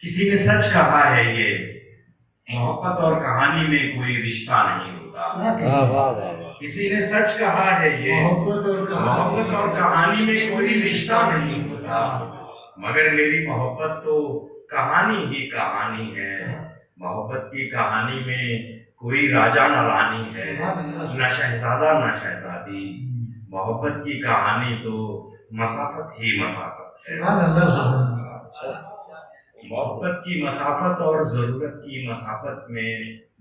کسی نے سچ کہا ہے یہ محبت اور کہانی میں کوئی رشتہ نہیں ہوتا. کسی نے سچ کہا ہے یہ محبت اور کہانی میں کوئی رشتہ نہیں ہوتا. مگر میری محبت تو کہانی ہی کہانی ہے. محبت کی کہانی میں کوئی راجا نہ رانی ہے، نہ شہزادہ نہ شہزادی. محبت کی کہانی تو مسافت ہی مسافت ہے. محبت کی مسافت اور ضرورت کی مسافت میں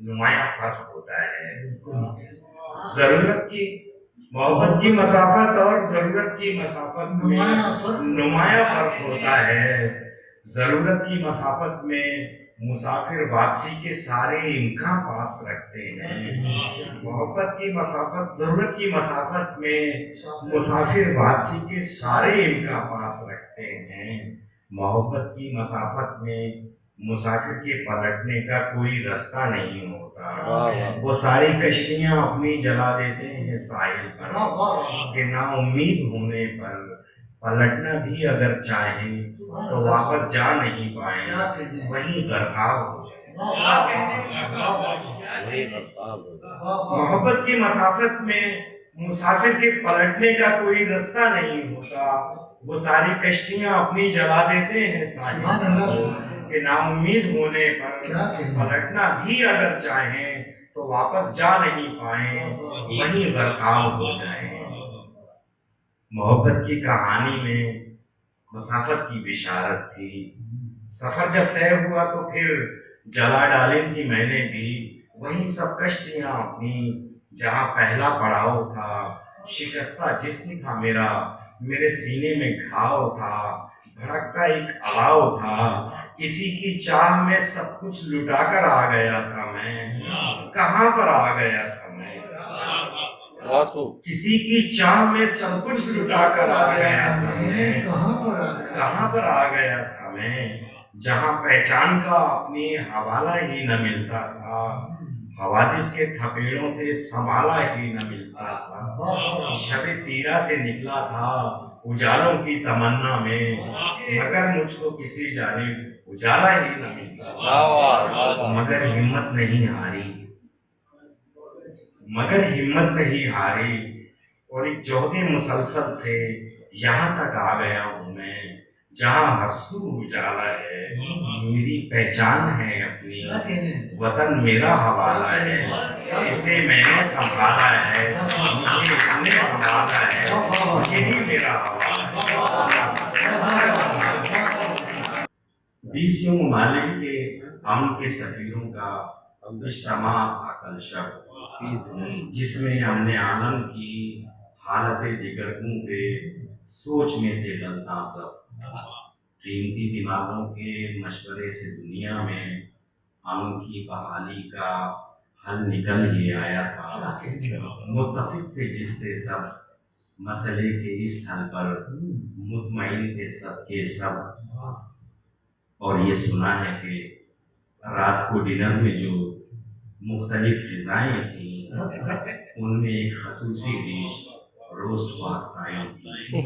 نمایاں فرق ہوتا ہے. محبت کی مسافت اور ضرورت کی مسافت میں نمایاں فرق ہوتا ہے. ضرورت کی مسافت میں مسافر واپسی کے سارے امکان پاس رکھتے ہیں. محبت کی مسافت ضرورت کی مسافت میں مسافر واپسی کے سارے امکان پاس رکھتے ہیں. محبت کی مسافت میں مسافر کے پلٹنے کا کوئی رستہ نہیں ہوتا. وہ ساری کشتیاں اپنی جلا دیتے ہیں ساحل پر کہ نا امید ہونے پر پلٹنا بھی اگر چاہیں تو واپس جا نہیں پائیں، وہیں غرقاب ہو جائیں. محبت کی مسافت میں مسافر کے پلٹنے کا کوئی رستہ نہیں ہوتا. وہ ساری کشتیاں اپنی جلا دیتے ہیں ساحل پر کہ نا امید ہونے پر پلٹنا بھی اگر چاہیں تو واپس جا نہیں پائیں، وہیں غرقاب ہو جائیں. محبت کی کہانی میں مسافت کی بشارت تھی. سفر جب طے ہوا تو پھر جلا ڈالی تھی میں نے بھی وہیں سب کشتیاں اپنی جہاں پہلا پڑاؤ تھا. شکستہ جسم تھا میرا، میرے سینے میں گھاؤ تھا، بھڑکتا ایک الاؤ تھا. کسی کی چاہ میں سب کچھ لٹا کر آ گیا تھا میں، کہاں پر آ گیا تھا میں. کسی کی چاہ میں سب کچھ لٹا کر آ گیا تھا میں، کہاں پر آ گیا تھا میں. جہاں پہچان کا اپنی حوالہ ہی نہ ملتا تھا، حوادث کے تھپیڑوں سے سنبھالا ہی نہ ملتا تھا. شب تیرا سے نکلا تھا اجالوں کی تمنا میں، مگر مجھ کو کسی جانب اجالا ہی نہ ملتا تھا. مگر ہمت نہیں ہاری اور ایک جہد مسلسل سے یہاں تک آ گیا ہوں میں جہاں ہر سو اجالا ہے. میری پہچان ہے اپنی، وطن میرا حوالہ ہے. اسے میں نے سنبھالا ہے، مجھے اس نے سنبھالا ہے، یہی میرا حوالہ ہے. 20 ممالک کے امن کے سفیروں کا اجتماع تھا کل شب، جس میں امن عالم کی حالت دیگرگوں پہ سوچ میں تھے غلطاں سب. قیمتی دماغوں کے مشورے سے دنیا میں امن کی بحالی کا حل نکل ہی آیا تھا. متفق تھے جس سے سب مسئلے کے اس حل پر، مطمئن تھے سب کے سب. اور یہ سنا ہے کہ رات کو ڈنر میں جو مختلف غذائیں تھیں ان میں ایک خصوصی ڈش روسٹ پاستائیں تھی.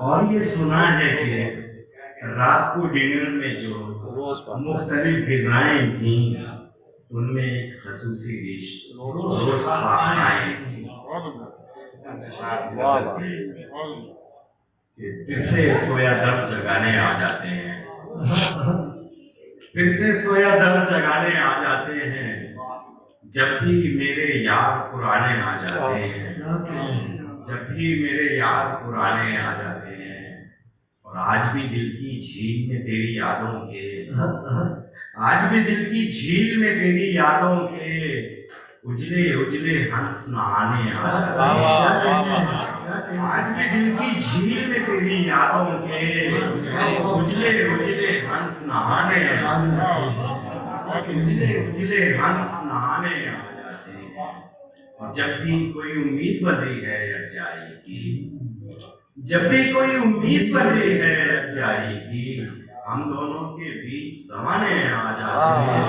اور یہ سنا ہے کہ رات کو ڈنر میں جو مختلف غذائیں تھیں ان میں ایک خصوصی ڈش روسٹ پاستائیں تھی. پھر سے سویا درد جگانے آ جاتے ہیں، پھر سے سویا درد جگانے آ جاتے ہیں. جب بھی میرے یار پرانے آ جاتے ہیں، جب بھی میرے یار پرانے آ جاتے ہیں. اور آج بھی دل کی جھیل میں تیری یادوں کے، آج بھی دل کی جھیل میں تیری یادوں کے اجلے اجلے ہنس نہانے آ جاتے ہیں. آج بھی دل کی جھیل میں تیری یادوں کے اجلے اجلے ہنس نہانے آ جاتے ہیں، اجلے اجلے ہنس نہانے آ جاتے ہیں. اور جب بھی کوئی امید بندھی ہے یکجائی کی، جب بھی کوئی امید بندھی ہے یکجائی کی، ہم دونوں کے بیچ زمانے آ جاتے ہیں.